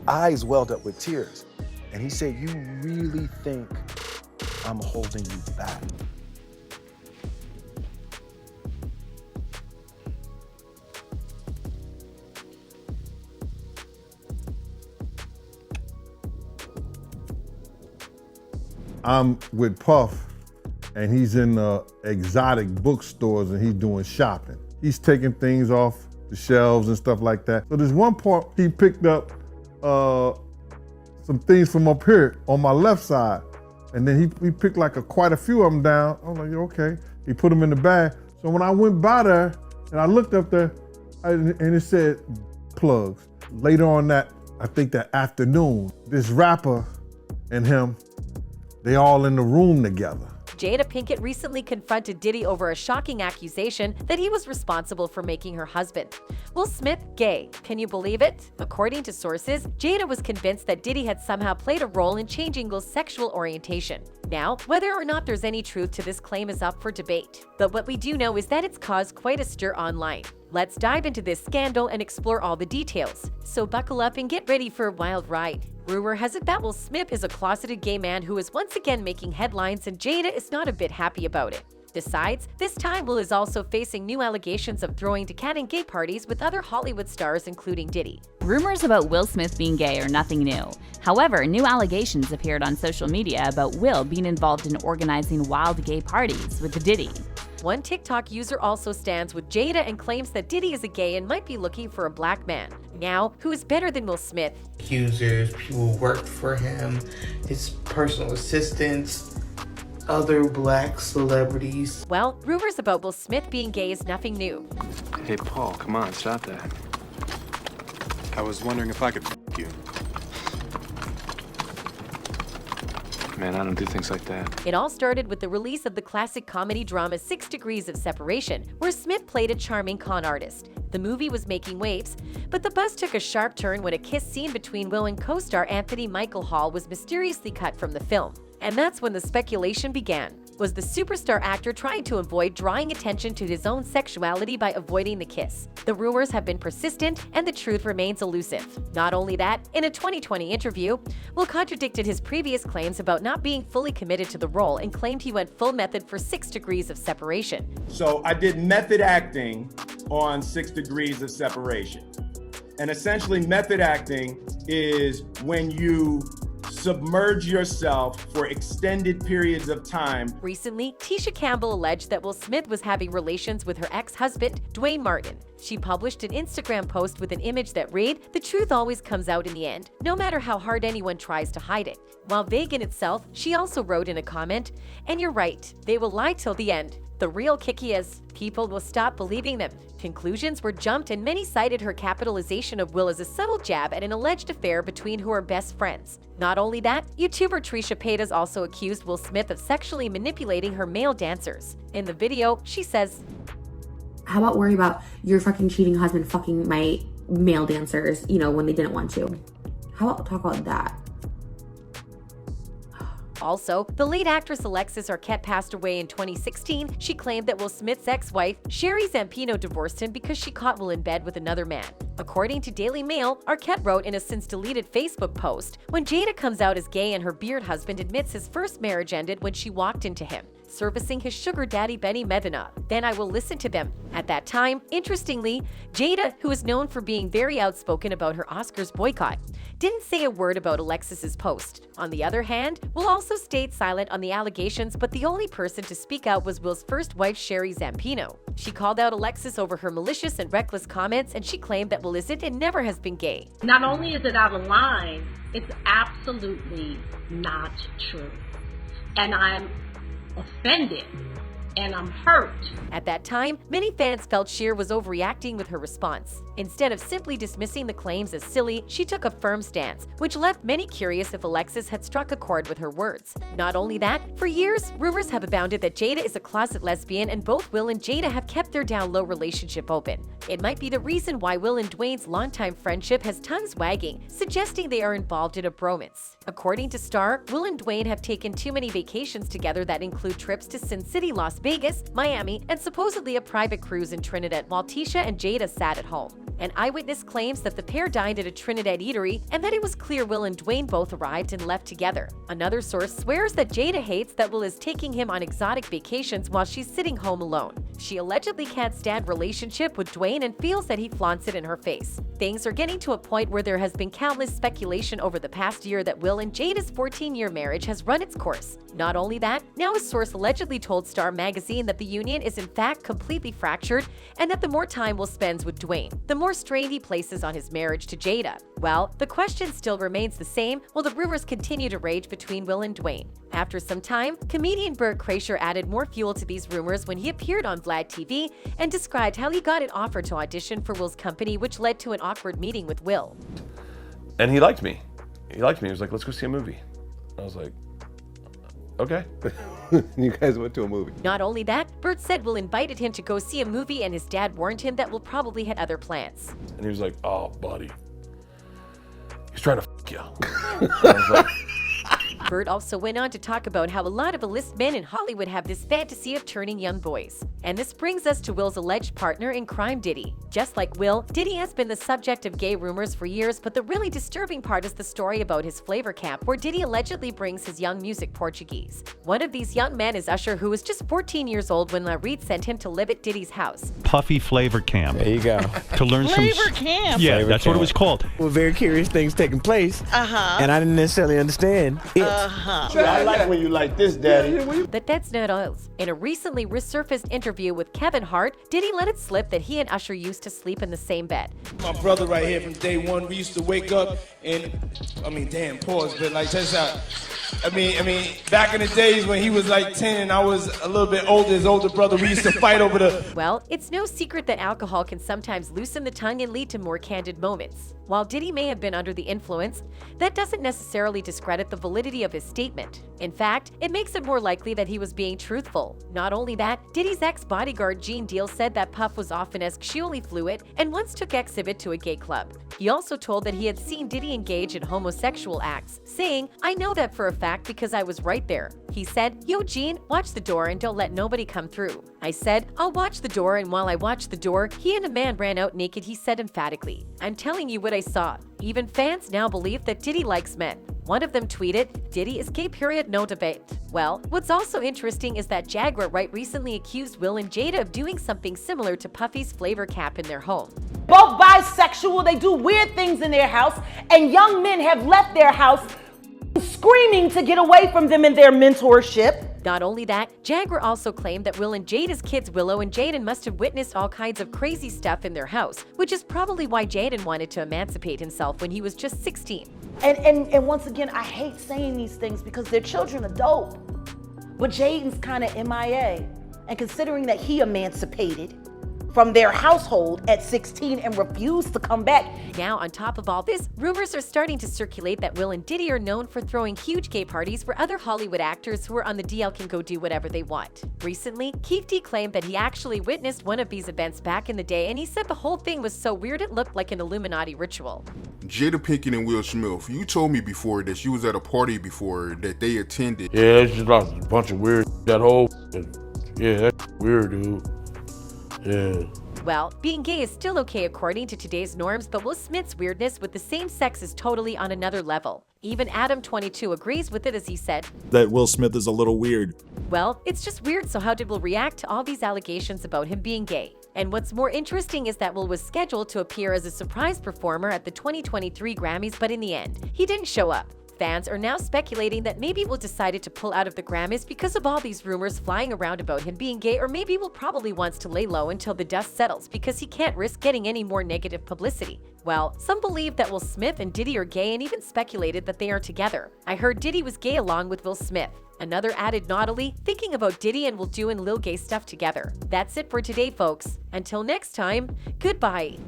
eyes welled up with tears. And he said, "You really think I'm holding you back?" I'm with Puff, and he's in the exotic bookstores and he's doing shopping. He's taking things off the shelves and stuff like that. So there's one part he picked up some things from up here on my left side, and then he picked like quite a few of them down. I was like, okay. He put them in the bag. So when I went by there and I looked up there, and it said plugs. Later on I think that afternoon, this rapper and him, they all in the room together. Jada Pinkett recently confronted Diddy over a shocking accusation that he was responsible for making her husband, Will Smith, gay. Can you believe it? According to sources, Jada was convinced that Diddy had somehow played a role in changing Will's sexual orientation. Now, whether or not there's any truth to this claim is up for debate. But what we do know is that it's caused quite a stir online. Let's dive into this scandal and explore all the details. So buckle up and get ready for a wild ride. Rumor has it that Will Smith is a closeted gay man who is once again making headlines, and Jada is not a bit happy about it. Besides, this time Will is also facing new allegations of throwing decadent gay parties with other Hollywood stars, including Diddy. Rumors about Will Smith being gay are nothing new. However, new allegations appeared on social media about Will being involved in organizing wild gay parties with Diddy. One TikTok user also stands with Jada and claims that Diddy is a gay and might be looking for a black man. Now, who is better than Will Smith? Accusers, people who worked for him, his personal assistants, other black celebrities. Well, rumors about Will Smith being gay is nothing new. Hey, Paul, come on, stop that. I was wondering if I could you. Man, I don't do things like that. It all started with the release of the classic comedy drama 6 Degrees of Separation, where Smith played a charming con artist. The movie was making waves, but the buzz took a sharp turn when a kiss scene between Will and co-star Anthony Michael Hall was mysteriously cut from the film. And that's when the speculation began. Was the superstar actor trying to avoid drawing attention to his own sexuality by avoiding the kiss? The rumors have been persistent, and the truth remains elusive. Not only that, in a 2020 interview, Will contradicted his previous claims about not being fully committed to the role and claimed he went full method for 6 Degrees of Separation. So I did method acting on 6 Degrees of Separation. And essentially method acting is when you submerge yourself for extended periods of time. Recently, Tisha Campbell alleged that Will Smith was having relations with her ex-husband, Dwayne Martin. She published an Instagram post with an image that read, "The truth always comes out in the end, no matter how hard anyone tries to hide it." While vague in itself, she also wrote in a comment, "And you're right, they will lie till the end. The real kicky is, people will stop believing them." Conclusions were jumped, and many cited her capitalization of Will as a subtle jab at an alleged affair between who are best friends. Not only that, YouTuber Trisha Paytas also accused Will Smith of sexually manipulating her male dancers. In the video, she says, "How about worry about your fucking cheating husband fucking my male dancers, when they didn't want to? How about talk about that?" Also, the late actress Alexis Arquette passed away in 2016. She claimed that Will Smith's ex-wife, Sherry Zampino, divorced him because she caught Will in bed with another man. According to Daily Mail, Arquette wrote in a since-deleted Facebook post, "When Jada comes out as gay and her beard husband admits his first marriage ended when she walked into him, servicing his sugar daddy Benny Medina, then I will listen to them." At that time, interestingly, Jada, who is known for being very outspoken about her Oscars boycott, didn't say a word about Alexis's post. On the other hand, Will also stayed silent on the allegations, but the only person to speak out was Will's first wife, Sherry Zampino. She called out Alexis over her malicious and reckless comments, and she claimed that Will isn't and never has been gay. Not only is it out of line, it's absolutely not true. And I'm offended and I'm hurt. At that time, many fans felt Sheer was overreacting with her response. Instead of simply dismissing the claims as silly, she took a firm stance, which left many curious if Alexis had struck a chord with her words. Not only that, for years, rumors have abounded that Jada is a closet lesbian, and both Will and Jada have kept their down-low relationship open. It might be the reason why Will and Dwayne's longtime friendship has tongues wagging, suggesting they are involved in a bromance. According to Star, Will and Dwayne have taken too many vacations together that include trips to Sin City, Las Vegas, Miami, and supposedly a private cruise in Trinidad while Tisha and Jada sat at home. An eyewitness claims that the pair dined at a Trinidad eatery and that it was clear Will and Dwayne both arrived and left together. Another source swears that Jada hates that Will is taking him on exotic vacations while she's sitting home alone. She allegedly can't stand relationship with Dwayne and feels that he flaunts it in her face. Things are getting to a point where there has been countless speculation over the past year that Will and Jada's 14-year marriage has run its course. Not only that, now a source allegedly told Star magazine that the union is in fact completely fractured and that the more time Will spends with Dwayne, the more strain he places on his marriage to Jada. Well, the question still remains the same while the rumors continue to rage between Will and Dwayne. After some time, comedian Bert Kreischer added more fuel to these rumors when he appeared on Vlad TV and described how he got an offer to audition for Will's company, which led to an awkward meeting with Will. And he liked me. He liked me. He was like, let's go see a movie. I was like, okay. You guys went to a movie. Not only that, Bert said Will invited him to go see a movie and his dad warned him that Will probably had other plans. And he was like, oh, buddy. He's trying to f you. I was like, Bert also went on to talk about how a lot of A-list men in Hollywood have this fantasy of turning young boys. And this brings us to Will's alleged partner in crime, Diddy. Just like Will, Diddy has been the subject of gay rumors for years, but the really disturbing part is the story about his flavor camp, where Diddy allegedly brings his young music Portuguese. One of these young men is Usher, who was just 14 years old when Reed sent him to live at Diddy's house. Puffy Flavor Camp. There you go. To learn Flavor Camp? Yeah, Flavor that's camp. what it was called. Well, very curious things taking place. And I didn't necessarily understand it. I like when you like this, Daddy. But that's not all. In a recently resurfaced interview with Kevin Hart, Diddy let it slip that he and Usher used to sleep in the same bed. My brother right here from day one, we used to wake up and, pause, but like, check this out. Back in the days when he was like 10 and I was a little bit older, his older brother, we used to fight over the... Well, it's no secret that alcohol can sometimes loosen the tongue and lead to more candid moments. While Diddy may have been under the influence, that doesn't necessarily discredit the validity of his statement. In fact, it makes it more likely that he was being truthful. Not only that, Diddy's ex-bodyguard Gene Deal said that Puff was often sexually fluid and once took Exhibit to a gay club. He also told that he had seen Diddy engage in homosexual acts, saying, "I know that for a fact because I was right there." He said, "Yo, Gene, watch the door and don't let nobody come through." I said, "I'll watch the door," and while I watched the door, he and a man ran out naked, he said emphatically. "I'm telling you what I saw." Even fans now believe that Diddy likes men. One of them tweeted, "Diddy is gay, period, no debate." Well, what's also interesting is that Jaguar Wright recently accused Will and Jada of doing something similar to Puffy's flavor cap in their home. Both bisexual, they do weird things in their house, and young men have left their house screaming to get away from them in their mentorship. Not only that, Jaguar also claimed that Will and Jada's kids Willow and Jaden must have witnessed all kinds of crazy stuff in their house, which is probably why Jaden wanted to emancipate himself when he was just 16. And once again, I hate saying these things because their children are dope. But Jaden's kind of MIA. And considering that he emancipated from their household at 16 and refused to come back. Now, on top of all this, rumors are starting to circulate that Will and Diddy are known for throwing huge gay parties where other Hollywood actors who are on the DL can go do whatever they want. Recently, Keith D claimed that he actually witnessed one of these events back in the day, and he said the whole thing was so weird it looked like an Illuminati ritual. Jada Pinkett and Will Smith, you told me before that you was at a party before that they attended. Yeah, it's just about a bunch of weird, that whole, yeah, that's weird, dude. Yeah. Well, being gay is still okay according to today's norms, but Will Smith's weirdness with the same sex is totally on another level. Even Adam22 agrees with it as he said, that Will Smith is a little weird. "Well, it's just weird, so how did Will react to all these allegations about him being gay?" And what's more interesting is that Will was scheduled to appear as a surprise performer at the 2023 Grammys, but in the end, he didn't show up. Fans are now speculating that maybe Will decided to pull out of the Grammys because of all these rumors flying around about him being gay, or maybe Will probably wants to lay low until the dust settles because he can't risk getting any more negative publicity. Well, some believe that Will Smith and Diddy are gay and even speculated that they are together. I heard Diddy was gay along with Will Smith. Another added naughtily, thinking about Diddy and Will doing Lil gay stuff together. That's it for today, folks. Until next time, goodbye.